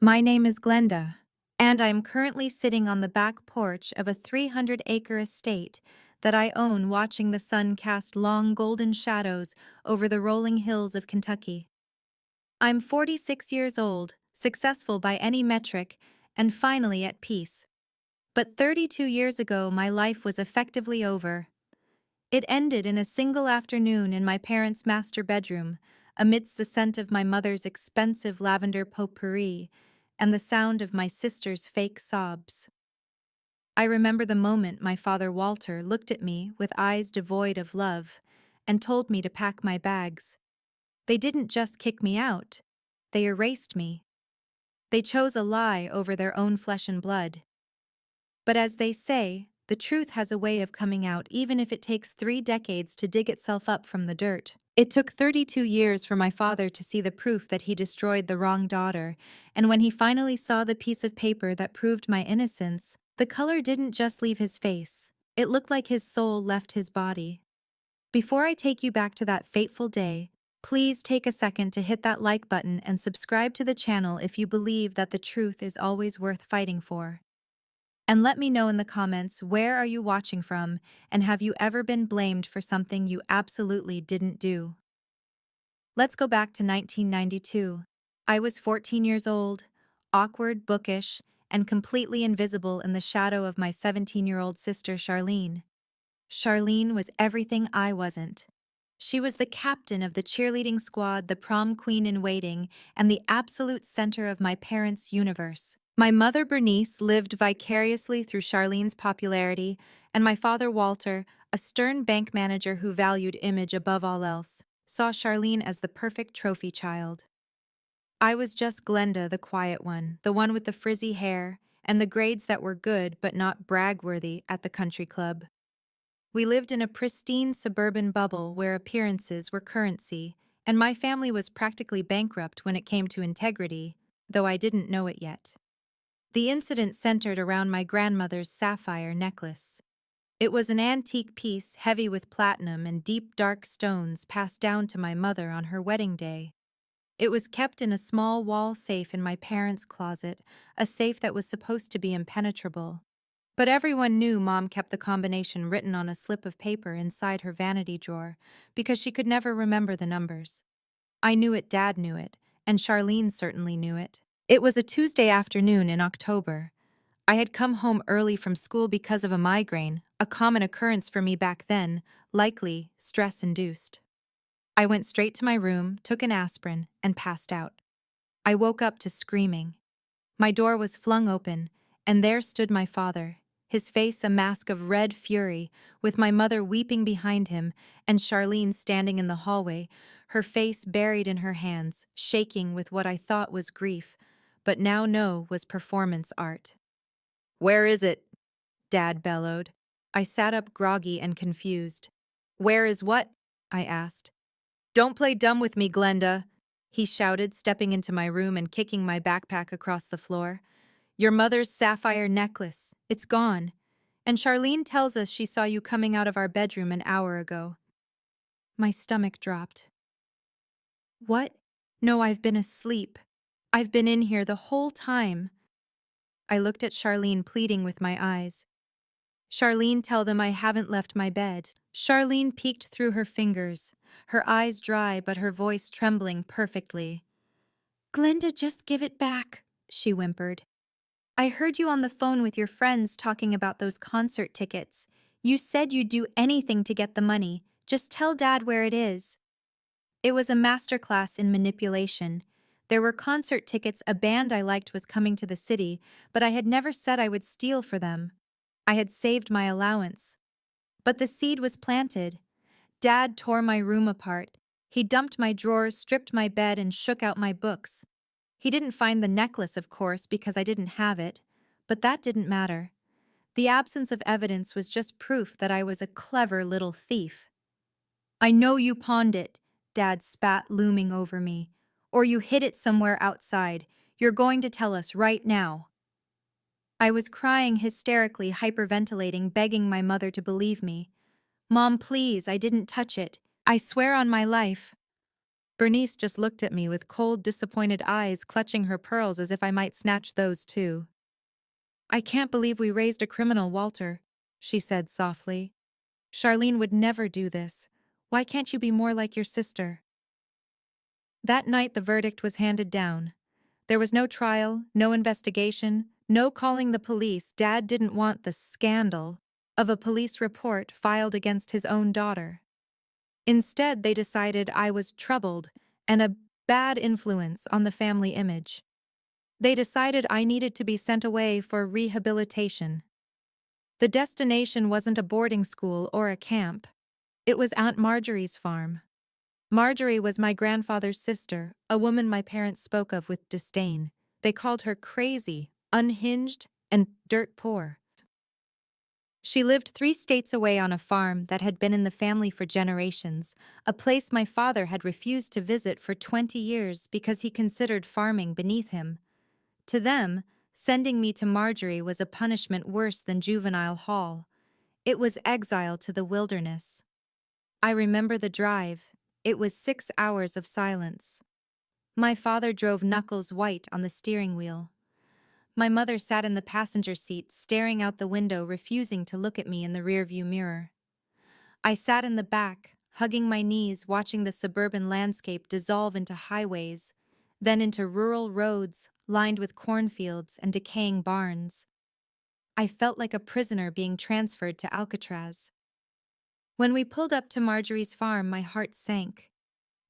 My name is Glenda, and I'm currently sitting on the back porch of a 300-acre estate that I own, watching the sun cast long golden shadows over the rolling hills of Kentucky. I'm 46 years old, successful by any metric, and finally at peace. But 32 years ago, my life was effectively over. It ended in a single afternoon in my parents' master bedroom, amidst the scent of my mother's expensive lavender potpourri and the sound of my sister's fake sobs. I remember the moment my father Walter looked at me with eyes devoid of love and told me to pack my bags. They didn't just kick me out, they erased me. They chose a lie over their own flesh and blood. But as they say, the truth has a way of coming out even if it takes 3 decades to dig itself up from the dirt. It took 32 years for my father to see the proof that he destroyed the wrong daughter, and when he finally saw the piece of paper that proved my innocence, the color didn't just leave his face. It looked like his soul left his body. Before I take you back to that fateful day, please take a second to hit that like button and subscribe to the channel if you believe that the truth is always worth fighting for. And let me know in the comments, where are you watching from, and have you ever been blamed for something you absolutely didn't do? Let's go back to 1992. I was 14 years old, awkward, bookish, and completely invisible in the shadow of my 17-year-old sister Charlene. Charlene was everything I wasn't. She was the captain of the cheerleading squad, the prom queen in waiting, and the absolute center of my parents' universe. My mother Bernice lived vicariously through Charlene's popularity, and my father Walter, a stern bank manager who valued image above all else, saw Charlene as the perfect trophy child. I was just Glenda, the quiet one, the one with the frizzy hair, and the grades that were good but not brag-worthy at the country club. We lived in a pristine suburban bubble where appearances were currency, and my family was practically bankrupt when it came to integrity, though I didn't know it yet. The incident centered around my grandmother's sapphire necklace. It was an antique piece heavy with platinum and deep dark stones passed down to my mother on her wedding day. It was kept in a small wall safe in my parents' closet, a safe that was supposed to be impenetrable. But everyone knew Mom kept the combination written on a slip of paper inside her vanity drawer because she could never remember the numbers. I knew it, Dad knew it, and Charlene certainly knew it. It was a Tuesday afternoon in October. I had come home early from school because of a migraine, a common occurrence for me back then, likely stress-induced. I went straight to my room, took an aspirin, and passed out. I woke up to screaming. My door was flung open, and there stood my father, his face a mask of red fury, with my mother weeping behind him, and Charlene standing in the hallway, her face buried in her hands, shaking with what I thought was grief, but now know was performance art. "Where is it?" Dad bellowed. I sat up groggy and confused. "Where is what?" I asked. "Don't play dumb with me, Glenda," he shouted, stepping into my room and kicking my backpack across the floor. "Your mother's sapphire necklace. It's gone. And Charlene tells us she saw you coming out of our bedroom an hour ago." My stomach dropped. "What? No, I've been asleep. I've been in here the whole time." I looked at Charlene, pleading with my eyes. "Charlene, tell them I haven't left my bed." Charlene peeked through her fingers, her eyes dry but her voice trembling perfectly. "Glenda, just give it back," she whimpered. "I heard you on the phone with your friends talking about those concert tickets. You said you'd do anything to get the money. Just tell Dad where it is." It was a masterclass in manipulation. There were concert tickets a band I liked was coming to the city, but I had never said I would steal for them. I had saved my allowance. But the seed was planted. Dad tore my room apart. He dumped my drawers, stripped my bed, and shook out my books. He didn't find the necklace, of course, because I didn't have it, but that didn't matter. The absence of evidence was just proof that I was a clever little thief. "I know you pawned it," Dad spat, looming over me. "Or you hid it somewhere outside. You're going to tell us right now." I was crying hysterically, hyperventilating, begging my mother to believe me. "Mom, please, I didn't touch it. I swear on my life." Bernice just looked at me with cold, disappointed eyes, clutching her pearls as if I might snatch those too. I can't believe we raised a criminal, Walter, she said softly. Charlene would never do this. Why can't you be more like your sister? That night the verdict was handed down. There was no trial, no investigation, no calling the police. Dad didn't want the scandal of a police report filed against his own daughter. Instead, they decided I was troubled and a bad influence on the family image. They decided I needed to be sent away for rehabilitation. The destination wasn't a boarding school or a camp. It was Aunt Marjorie's farm. Marjorie was my grandfather's sister, a woman my parents spoke of with disdain. They called her crazy, unhinged, and dirt poor. She lived 3 states away on a farm that had been in the family for generations, a place my father had refused to visit for 20 years because he considered farming beneath him. To them, sending me to Marjorie was a punishment worse than juvenile hall. It was exile to the wilderness. I remember the drive. It was 6 hours of silence. My father drove knuckles white on the steering wheel. My mother sat in the passenger seat, staring out the window, refusing to look at me in the rearview mirror. I sat in the back, hugging my knees, watching the suburban landscape dissolve into highways, then into rural roads lined with cornfields and decaying barns. I felt like a prisoner being transferred to Alcatraz. When we pulled up to Marjorie's farm, my heart sank.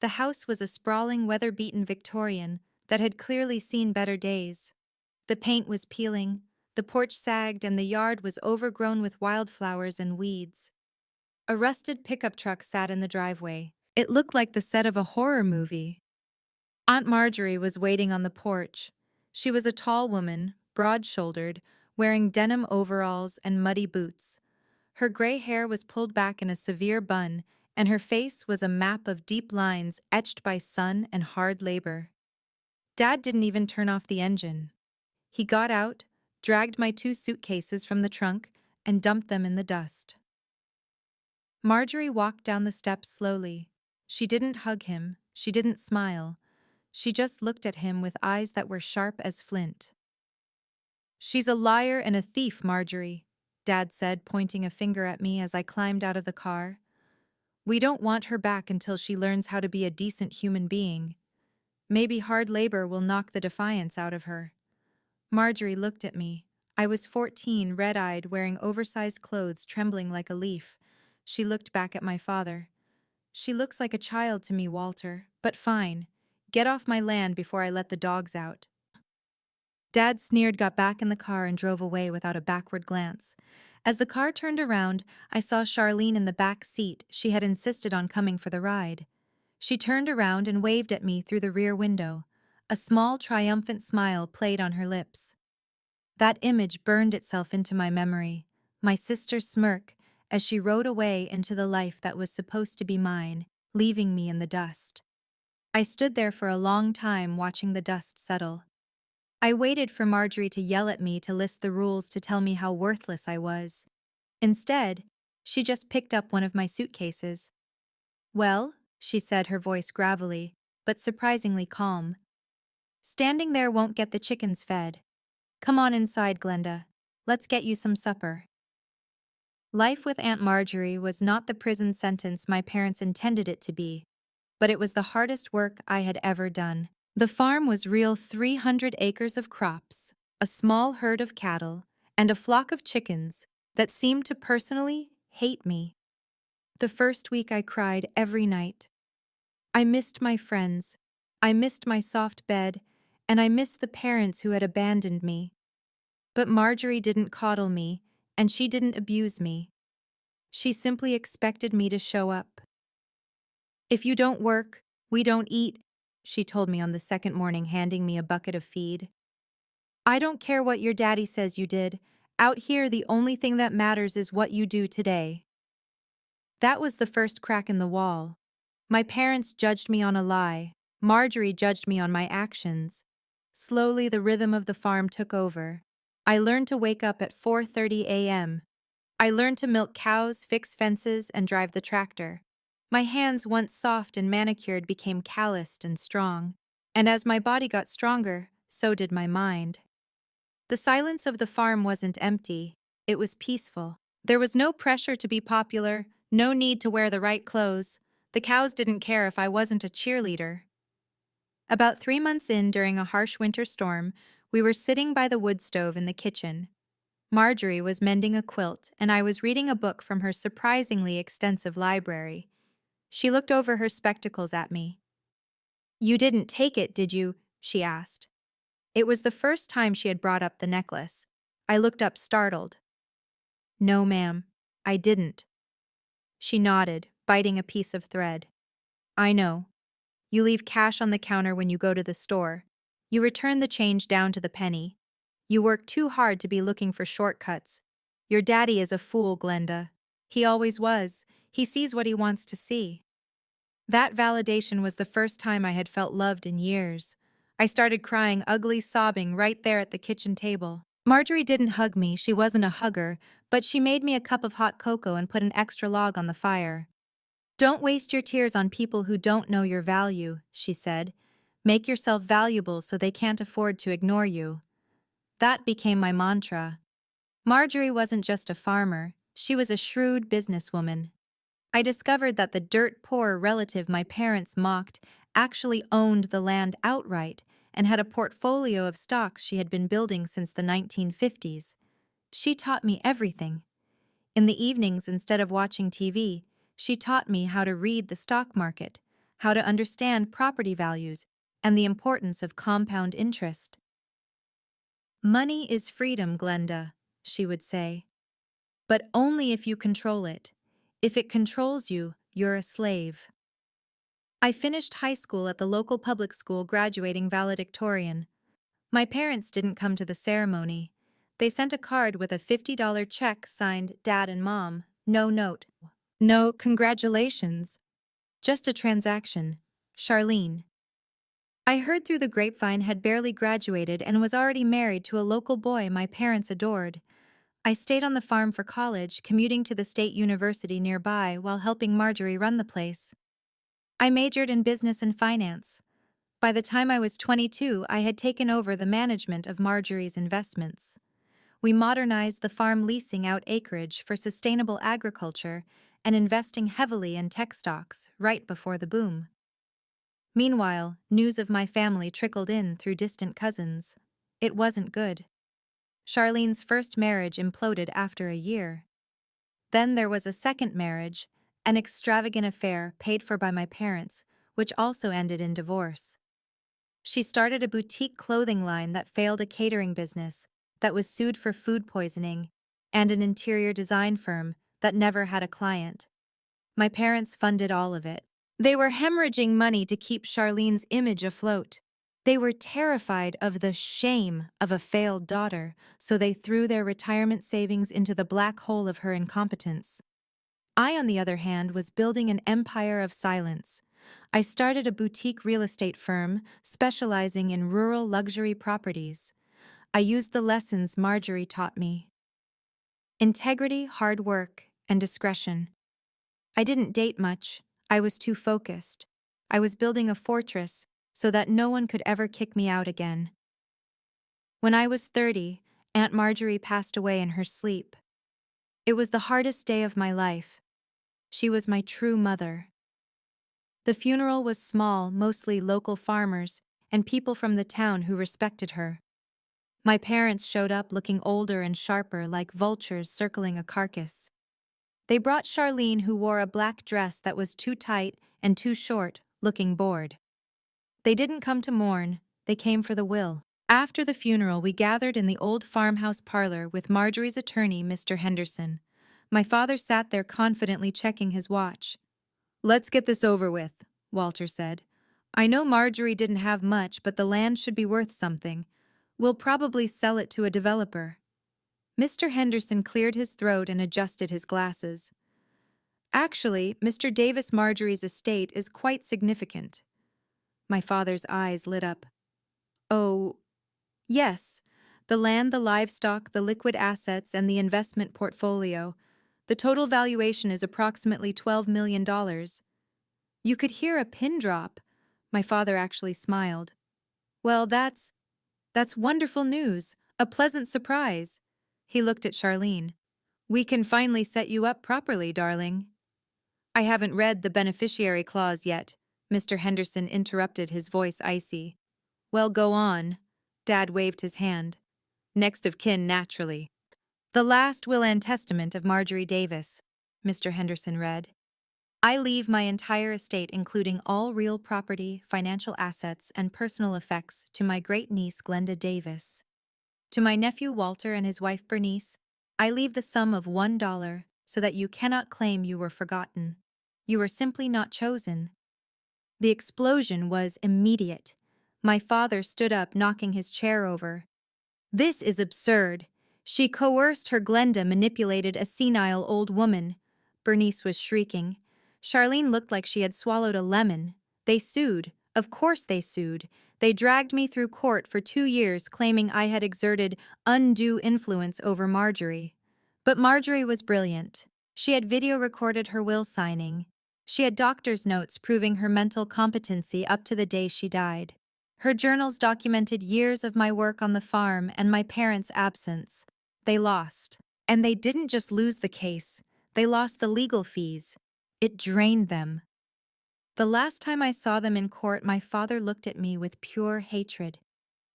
The house was a sprawling, weather-beaten Victorian that had clearly seen better days. The paint was peeling, the porch sagged, and the yard was overgrown with wildflowers and weeds. A rusted pickup truck sat in the driveway. It looked like the set of a horror movie. Aunt Marjorie was waiting on the porch. She was a tall woman, broad-shouldered, wearing denim overalls and muddy boots. Her gray hair was pulled back in a severe bun, and her face was a map of deep lines etched by sun and hard labor. Dad didn't even turn off the engine. He got out, dragged my 2 suitcases from the trunk, and dumped them in the dust. Marjorie walked down the steps slowly. She didn't hug him, she didn't smile. She just looked at him with eyes that were sharp as flint. "She's a liar and a thief, Marjorie," Dad said, pointing a finger at me as I climbed out of the car. "We don't want her back until she learns how to be a decent human being. Maybe hard labor will knock the defiance out of her." Marjorie looked at me. I was 14, red-eyed, wearing oversized clothes, trembling like a leaf. She looked back at my father. "She looks like a child to me, Walter, but fine. Get off my land before I let the dogs out." Dad sneered, got back in the car, and drove away without a backward glance. As the car turned around, I saw Charlene in the back seat. She had insisted on coming for the ride. She turned around and waved at me through the rear window. A small, triumphant smile played on her lips. That image burned itself into my memory, my sister's smirk as she rode away into the life that was supposed to be mine, leaving me in the dust. I stood there for a long time watching the dust settle. I waited for Marjorie to yell at me, to list the rules, to tell me how worthless I was. Instead, she just picked up one of my suitcases. "Well," she said, her voice gravelly, but surprisingly calm. "Standing there won't get the chickens fed. Come on inside, Glenda. Let's get you some supper." Life with Aunt Marjorie was not the prison sentence my parents intended it to be, but it was the hardest work I had ever done. The farm was real: 300 acres of crops, a small herd of cattle, and a flock of chickens that seemed to personally hate me. The first week I cried every night. I missed my friends, I missed my soft bed, and I missed the parents who had abandoned me. But Marjorie didn't coddle me, and she didn't abuse me. She simply expected me to show up. "If you don't work, we don't eat," she told me on the second morning, handing me a bucket of feed. "I don't care what your daddy says you did. Out here, the only thing that matters is what you do today." That was the first crack in the wall. My parents judged me on a lie. Marjorie judged me on my actions. Slowly, the rhythm of the farm took over. I learned to wake up at 4:30 a.m. I learned to milk cows, fix fences, and drive the tractor. My hands, once soft and manicured, became calloused and strong. And as my body got stronger, so did my mind. The silence of the farm wasn't empty, it was peaceful. There was no pressure to be popular, no need to wear the right clothes. The cows didn't care if I wasn't a cheerleader. About 3 months in, during a harsh winter storm, we were sitting by the wood stove in the kitchen. Marjorie was mending a quilt, and I was reading a book from her surprisingly extensive library. She looked over her spectacles at me. "You didn't take it, did you?" she asked. It was the first time she had brought up the necklace. I looked up startled. "No, ma'am, I didn't." She nodded, biting a piece of thread. "I know. You leave cash on the counter when you go to the store. You return the change down to the penny. You work too hard to be looking for shortcuts. Your daddy is a fool, Glenda. He always was. He sees what he wants to see." That validation was the first time I had felt loved in years. I started crying, ugly sobbing right there at the kitchen table. Marjorie didn't hug me, she wasn't a hugger, but she made me a cup of hot cocoa and put an extra log on the fire. "Don't waste your tears on people who don't know your value," she said. "Make yourself valuable so they can't afford to ignore you." That became my mantra. Marjorie wasn't just a farmer, she was a shrewd businesswoman. I discovered that the dirt-poor relative my parents mocked actually owned the land outright and had a portfolio of stocks she had been building since the 1950s. She taught me everything. In the evenings, instead of watching TV, she taught me how to read the stock market, how to understand property values, and the importance of compound interest. "Money is freedom, Glenda," she would say. "But only if you control it. If it controls you, you're a slave." I finished high school at the local public school, graduating valedictorian. My parents didn't come to the ceremony. They sent a card with a $50 check signed Dad and Mom. No note. No congratulations. Just a transaction. Charlene. I heard through the grapevine had barely graduated and was already married to a local boy my parents adored. I stayed on the farm for college, commuting to the state university nearby while helping Marjorie run the place. I majored in business and finance. By the time I was 22, I had taken over the management of Marjorie's investments. We modernized the farm, leasing out acreage for sustainable agriculture and investing heavily in tech stocks right before the boom. Meanwhile, news of my family trickled in through distant cousins. It wasn't good. Charlene's first marriage imploded after a year. Then there was a second marriage, an extravagant affair paid for by my parents, which also ended in divorce. She started a boutique clothing line that failed, a catering business that was sued for food poisoning, and an interior design firm that never had a client. My parents funded all of it. They were hemorrhaging money to keep Charlene's image afloat. They were terrified of the shame of a failed daughter, so they threw their retirement savings into the black hole of her incompetence. I, on the other hand, was building an empire of silence. I started a boutique real estate firm specializing in rural luxury properties. I used the lessons Marjorie taught me: integrity, hard work, and discretion. I didn't date much. I was too focused. I was building a fortress so that no one could ever kick me out again. When I was 30, Aunt Marjorie passed away in her sleep. It was the hardest day of my life. She was my true mother. The funeral was small, mostly local farmers and people from the town who respected her. My parents showed up looking older and sharper, like vultures circling a carcass. They brought Charlene, who wore a black dress that was too tight and too short, looking bored. They didn't come to mourn, they came for the will. After the funeral, we gathered in the old farmhouse parlor with Marjorie's attorney, Mr. Henderson. My father sat there confidently checking his watch. "Let's get this over with," Walter said. "I know Marjorie didn't have much, but the land should be worth something. We'll probably sell it to a developer." Mr. Henderson cleared his throat and adjusted his glasses. "Actually, Mr. Davis Marjorie's estate is quite significant." My father's eyes lit up. "Oh, yes. The land, the livestock, the liquid assets, and the investment portfolio. The total valuation is approximately $12 million. You could hear a pin drop. My father actually smiled. Well, that's wonderful news. A pleasant surprise. He looked at Charlene. We can finally set you up properly, darling. I haven't read the beneficiary clause yet. Mr. Henderson interrupted, his voice icy. Well, go on. Dad waved his hand. Next of kin, naturally. The last will and testament of Marjorie Davis, Mr. Henderson read. I leave my entire estate, including all real property, financial assets, and personal effects, to my great-niece Glenda Davis. To my nephew Walter and his wife Bernice, I leave the sum of $1 so that you cannot claim you were forgotten. You were simply not chosen. The explosion was immediate. My father stood up, knocking his chair over. This is absurd. She coerced her. Glenda manipulated a senile old woman. Bernice was shrieking. Charlene looked like she had swallowed a lemon. They sued. Of course they sued. They dragged me through court for 2 years, claiming I had exerted undue influence over Marjorie. But Marjorie was brilliant. She had video recorded her will signing. She had doctor's notes proving her mental competency up to the day she died. Her journals documented years of my work on the farm and my parents' absence. They lost. And they didn't just lose the case, they lost the legal fees. It drained them. The last time I saw them in court, my father looked at me with pure hatred.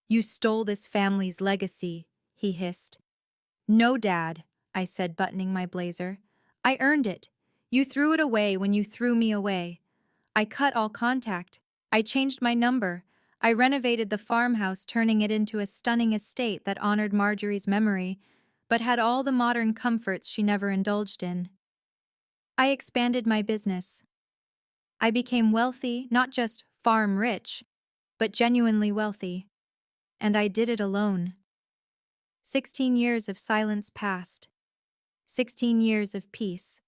You stole this family's legacy, he hissed. No, Dad, I said, buttoning my blazer. I earned it. You threw it away when you threw me away. I cut all contact. I changed my number. I renovated the farmhouse, turning it into a stunning estate that honored Marjorie's memory, but had all the modern comforts she never indulged in. I expanded my business. I became wealthy, not just farm rich, but genuinely wealthy. And I did it alone. 16 years of silence passed. 16 years of peace.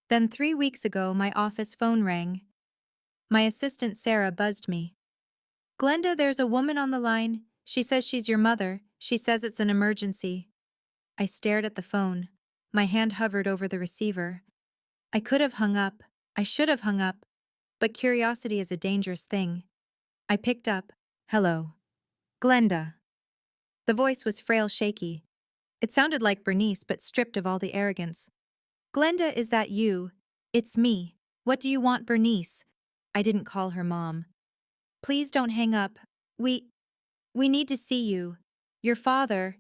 Then 3 weeks ago, my office phone rang. My assistant Sarah buzzed me. Glenda, there's a woman on the line. She says she's your mother. She says it's an emergency. I stared at the phone. My hand hovered over the receiver. I could have hung up. I should have hung up. But curiosity is a dangerous thing. I picked up. Hello. Glenda. The voice was frail, shaky. It sounded like Bernice, but stripped of all the arrogance. Glenda, is that you? It's me. What do you want, Bernice? I didn't call her Mom. Please don't hang up. We need to see you. Your father,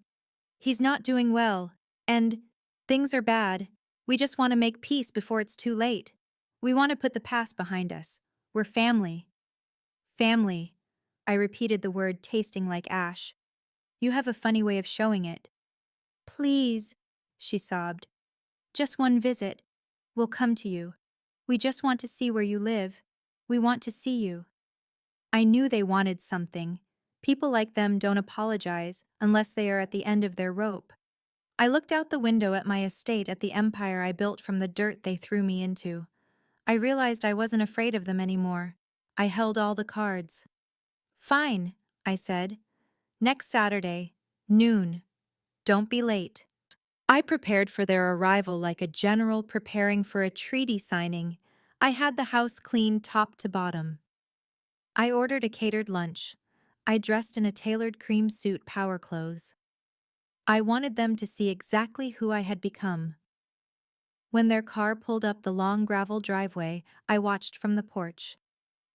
he's not doing well, and things are bad. We just want to make peace before it's too late. We want to put the past behind us. We're family. Family. I repeated the word, tasting like ash. You have a funny way of showing it. Please, she sobbed. Just one visit. We'll come to you. We just want to see where you live. We want to see you. I knew they wanted something. People like them don't apologize unless they are at the end of their rope. I looked out the window at my estate, at the empire I built from the dirt they threw me into. I realized I wasn't afraid of them anymore. I held all the cards. Fine, I said. Next Saturday, noon. Don't be late. I prepared for their arrival like a general preparing for a treaty signing. I had the house cleaned top to bottom. I ordered a catered lunch. I dressed in a tailored cream suit, power clothes. I wanted them to see exactly who I had become. When their car pulled up the long gravel driveway, I watched from the porch.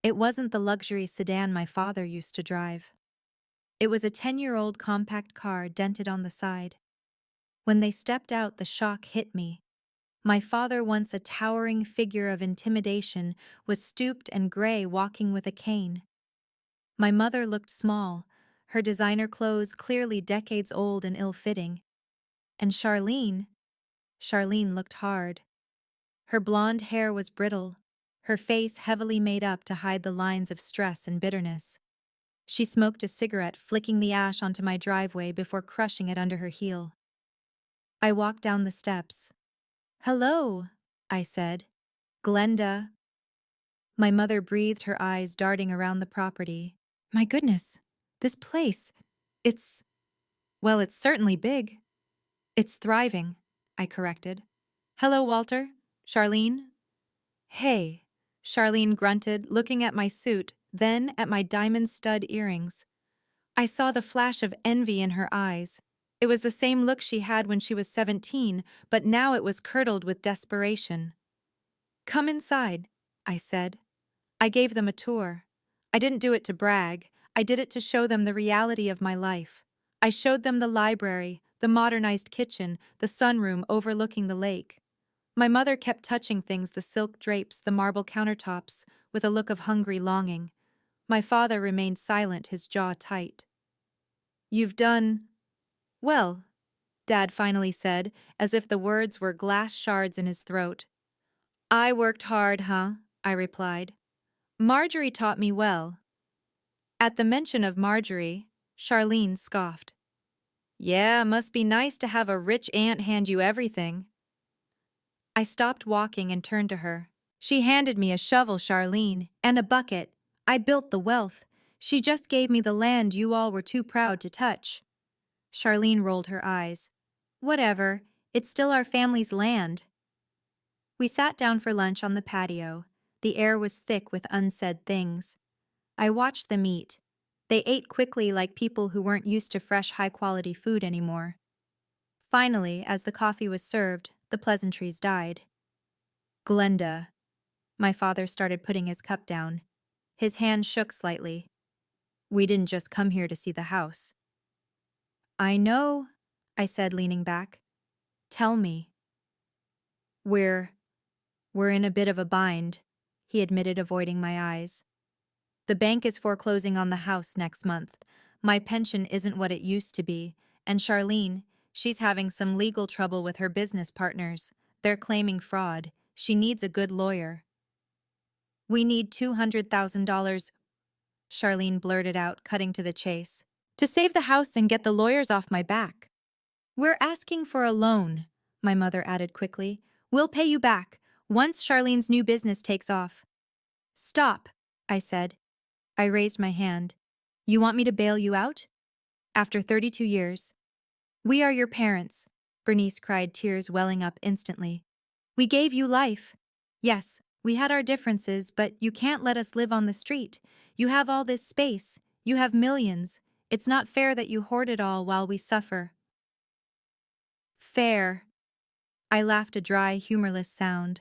It wasn't the luxury sedan my father used to drive. It was a 10-year-old compact car dented on the side. When they stepped out, the shock hit me. My father, once a towering figure of intimidation, was stooped and gray, walking with a cane. My mother looked small, her designer clothes clearly decades old and ill-fitting. And Charlene looked hard. Her blonde hair was brittle, her face heavily made up to hide the lines of stress and bitterness. She smoked a cigarette, flicking the ash onto my driveway before crushing it under her heel. I walked down the steps. Hello, I said. Glenda. My mother breathed, her eyes darting around the property. My goodness, this place. Well, it's certainly big. It's thriving, I corrected. Hello, Walter. Charlene. Hey. Charlene grunted, looking at my suit, then at my diamond stud earrings. I saw the flash of envy in her eyes. It was the same look she had when she was 17, but now it was curdled with desperation. "Come inside," I said. I gave them a tour. I didn't do it to brag. I did it to show them the reality of my life. I showed them the library, the modernized kitchen, the sunroom overlooking the lake. My mother kept touching things, the silk drapes, the marble countertops, with a look of hungry longing. My father remained silent, his jaw tight. "You've done well," Dad finally said, as if the words were glass shards in his throat. "I worked hard, huh?" I replied. "Marjorie taught me well." At the mention of Marjorie, Charlene scoffed. "Yeah, must be nice to have a rich aunt hand you everything." I stopped walking and turned to her. "She handed me a shovel, Charlene, and a bucket. I built the wealth. She just gave me the land you all were too proud to touch." Charlene rolled her eyes. "Whatever, it's still our family's land." We sat down for lunch on the patio. The air was thick with unsaid things. I watched them eat. They ate quickly, like people who weren't used to fresh, high-quality food anymore. Finally, as the coffee was served, the pleasantries died. "Glenda." My father started putting his cup down. His hand shook slightly. "We didn't just come here to see the house." "I know," I said, leaning back. "Tell me." We're in a bit of a bind," he admitted, avoiding my eyes. "The bank is foreclosing on the house next month. My pension isn't what it used to be, and Charlene, she's having some legal trouble with her business partners. They're claiming fraud. She needs a good lawyer." "We need $200,000, Charlene blurted out, cutting to the chase, "to save the house and get the lawyers off my back." "We're asking for a loan," my mother added quickly. "We'll pay you back, once Charlene's new business takes off." "Stop," I said. I raised my hand. "You want me to bail you out? After 32 years?" "We are your parents," Bernice cried, tears welling up instantly. "We gave you life. Yes, we had our differences, but you can't let us live on the street. You have all this space. You have millions. It's not fair that you hoard it all while we suffer." "Fair." I laughed, a dry, humorless sound.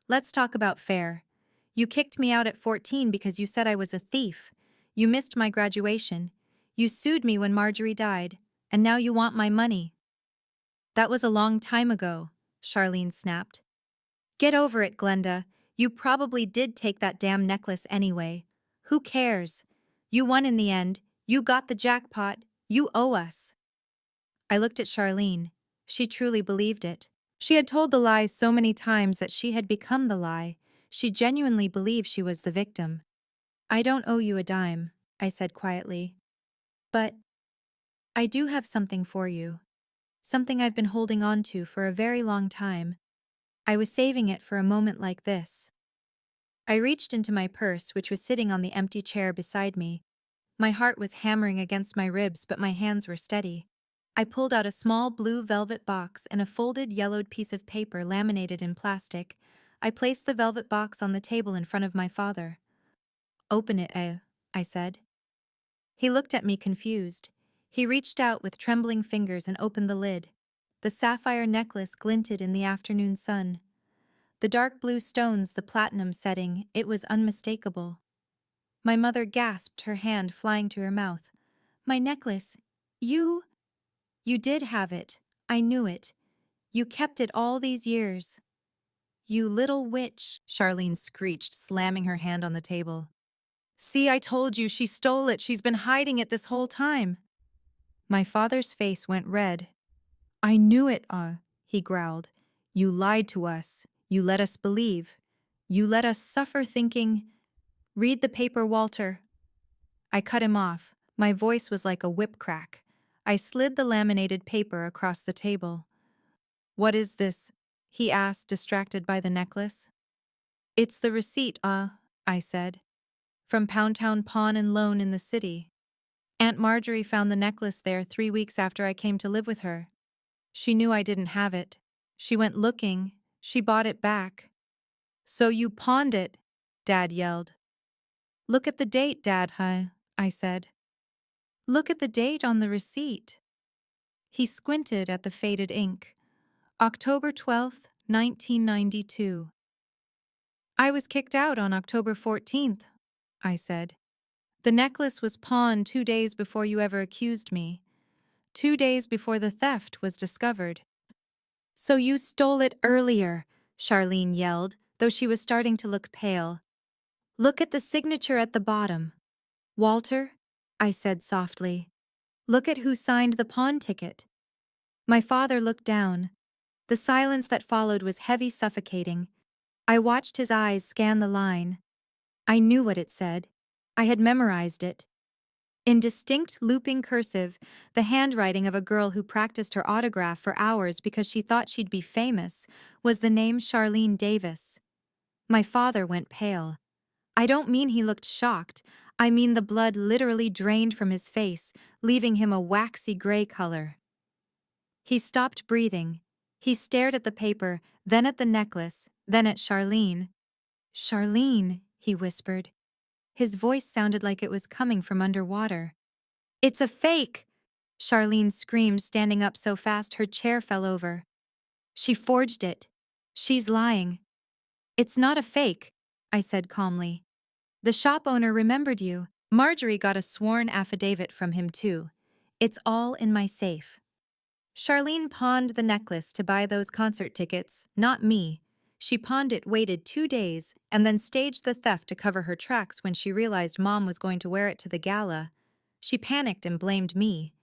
"Let's talk about fair. You kicked me out at 14 because you said I was a thief. You missed my graduation. You sued me when Marjorie died, and now you want my money." "That was a long time ago," Charlene snapped. "Get over it, Glenda. You probably did take that damn necklace anyway. Who cares? You won in the end. You got the jackpot. You owe us." I looked at Charlene. She truly believed it. She had told the lie so many times that she had become the lie. She genuinely believed she was the victim. "I don't owe you a dime," I said quietly. "But I do have something for you. Something I've been holding on to for a very long time. I was saving it for a moment like this." I reached into my purse, which was sitting on the empty chair beside me. My heart was hammering against my ribs, but my hands were steady. I pulled out a small blue velvet box and a folded yellowed piece of paper laminated in plastic. I placed the velvet box on the table in front of my father. "Open it, I said. He looked at me confused. He reached out with trembling fingers and opened the lid. The sapphire necklace glinted in the afternoon sun. The dark blue stones, the platinum setting, it was unmistakable. My mother gasped, her hand flying to her mouth. "My necklace! You did have it. I knew it. You kept it all these years." "You little witch," Charlene screeched, slamming her hand on the table. "See, I told you, she stole it. She's been hiding it this whole time." My father's face went red. "I knew it, he growled. "You lied to us. You let us believe. You let us suffer thinking—" "Read the paper, Walter." I cut him off. My voice was like a whip crack. I slid the laminated paper across the table. "What is this?" he asked, distracted by the necklace. "It's the receipt, I said. "From Poundtown Pawn and Loan in the city. Aunt Marjorie found the necklace there 3 weeks after I came to live with her. She knew I didn't have it. She went looking. She bought it back." "So you pawned it?" Dad yelled. Look at the date, Dad, huh? I said. Look at the date on the receipt. He squinted at the faded ink. October 12th, 1992. I was kicked out on October 14th, I said. The necklace was pawned 2 days before you ever accused me. 2 days before the theft was discovered. So you stole it earlier, Charlene yelled, though she was starting to look pale. Look at the signature at the bottom. Walter, I said softly. Look at who signed the pawn ticket. My father looked down. The silence that followed was heavy, suffocating. I watched his eyes scan the line. I knew what it said. I had memorized it. In distinct, looping cursive, the handwriting of a girl who practiced her autograph for hours because she thought she'd be famous, was the name Charlene Davis. My father went pale. I don't mean he looked shocked. I mean the blood literally drained from his face, leaving him a waxy gray color. He stopped breathing. He stared at the paper, then at the necklace, then at Charlene. Charlene, he whispered. His voice sounded like it was coming from underwater. It's a fake! Charlene screamed, standing up so fast her chair fell over. She forged it. She's lying. It's not a fake, I said calmly. The shop owner remembered you. Marjorie got a sworn affidavit from him too. It's all in my safe. Charlene pawned the necklace to buy those concert tickets, not me. She pawned it, waited 2 days, and then staged the theft to cover her tracks when she realized Mom was going to wear it to the gala. She panicked and blamed me.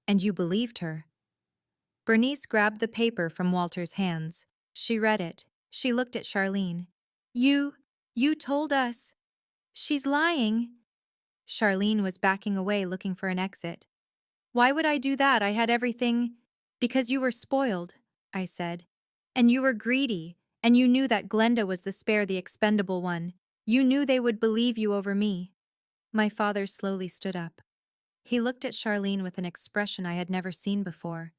And you believed her. Bernice grabbed the paper from Walter's hands. She read it. She looked at Charlene. You told us. She's lying. Charlene was backing away, looking for an exit. Why would I do that? I had everything. Because you were spoiled, I said. And you were greedy, and you knew that Glenda was the spare, the expendable one. You knew they would believe you over me. My father slowly stood up. He looked at Charlene with an expression I had never seen before.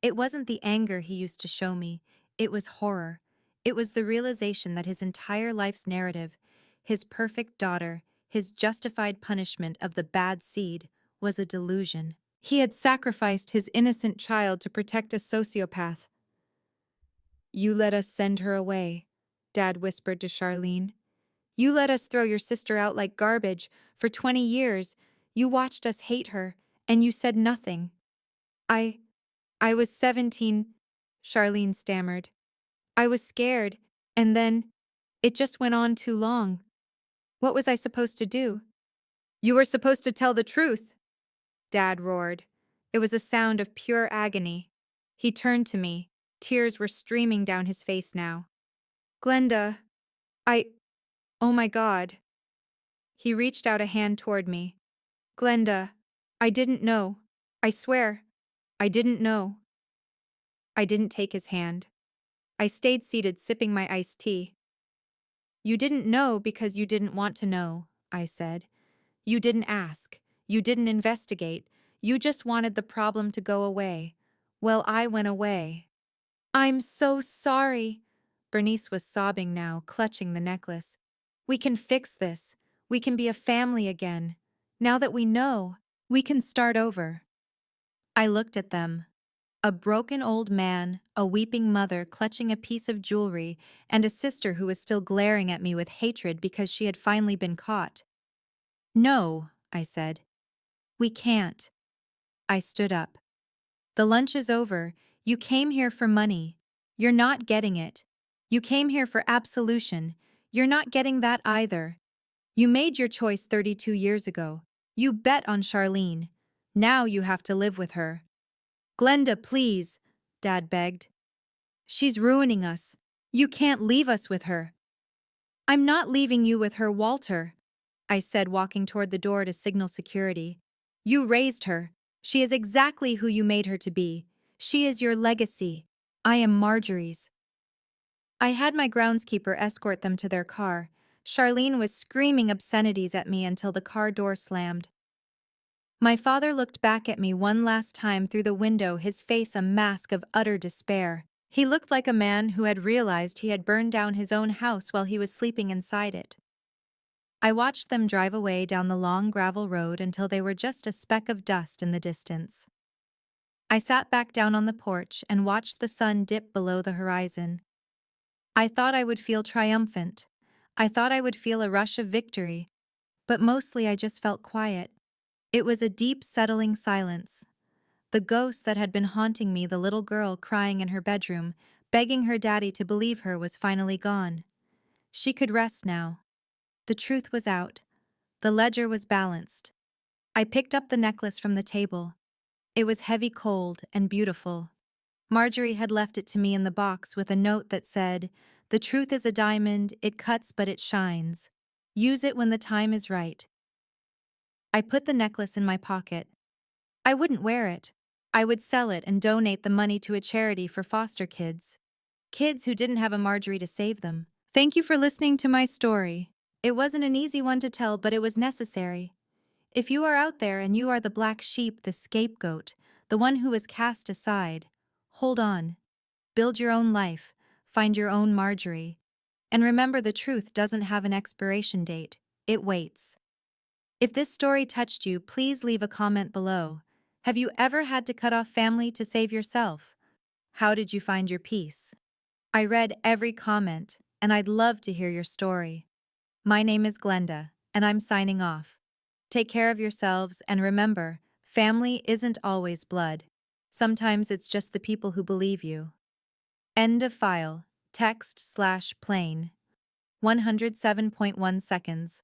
It wasn't the anger he used to show me. It was horror. It was the realization that his entire life's narrative, his perfect daughter, his justified punishment of the bad seed, was a delusion. He had sacrificed his innocent child to protect a sociopath. You let us send her away, Dad whispered to Charlene. You let us throw your sister out like garbage. For 20 years, you watched us hate her, and you said nothing. I was 17, Charlene stammered. I was scared, and then it just went on too long. What was I supposed to do? You were supposed to tell the truth, Dad roared. It was a sound of pure agony. He turned to me. Tears were streaming down his face now. Glenda, oh my God. He reached out a hand toward me. Glenda, I didn't know. I swear, I didn't know. I didn't take his hand. I stayed seated, sipping my iced tea. You didn't know because you didn't want to know, I said. You didn't ask. You didn't investigate. You just wanted the problem to go away. Well, I went away. I'm so sorry. Bernice was sobbing now, clutching the necklace. We can fix this. We can be a family again. Now that we know, we can start over. I looked at them. A broken old man, a weeping mother clutching a piece of jewelry, and a sister who was still glaring at me with hatred because she had finally been caught. No, I said. We can't. I stood up. The lunch is over. You came here for money. You're not getting it. You came here for absolution. You're not getting that either. You made your choice 32 years ago. You bet on Charlene. Now you have to live with her. Glenda, please, Dad begged. She's ruining us. You can't leave us with her. I'm not leaving you with her, Walter, I said, walking toward the door to signal security. You raised her. She is exactly who you made her to be. She is your legacy. I am Marjorie's. I had my groundskeeper escort them to their car. Charlene was screaming obscenities at me until the car door slammed. My father looked back at me one last time through the window, his face a mask of utter despair. He looked like a man who had realized he had burned down his own house while he was sleeping inside it. I watched them drive away down the long gravel road until they were just a speck of dust in the distance. I sat back down on the porch and watched the sun dip below the horizon. I thought I would feel triumphant. I thought I would feel a rush of victory, but mostly I just felt quiet. It was a deep, settling silence. The ghost that had been haunting me, the little girl crying in her bedroom, begging her daddy to believe her, was finally gone. She could rest now. The truth was out. The ledger was balanced. I picked up the necklace from the table. It was heavy, cold, and beautiful. Marjorie had left it to me in the box with a note that said, "The truth is a diamond, it cuts but it shines. Use it when the time is right." I put the necklace in my pocket. I wouldn't wear it. I would sell it and donate the money to a charity for foster kids. Kids who didn't have a Marjorie to save them. Thank you for listening to my story. It wasn't an easy one to tell, but it was necessary. If you are out there and you are the black sheep, the scapegoat, the one who was cast aside, hold on. Build your own life. Find your own Marjorie. And remember, the truth doesn't have an expiration date. It waits. If this story touched you, please leave a comment below. Have you ever had to cut off family to save yourself? How did you find your peace? I read every comment, and I'd love to hear your story. My name is Glenda, and I'm signing off. Take care of yourselves, and remember, family isn't always blood. Sometimes it's just the people who believe you. End of file. Text/plain. 107.1 seconds.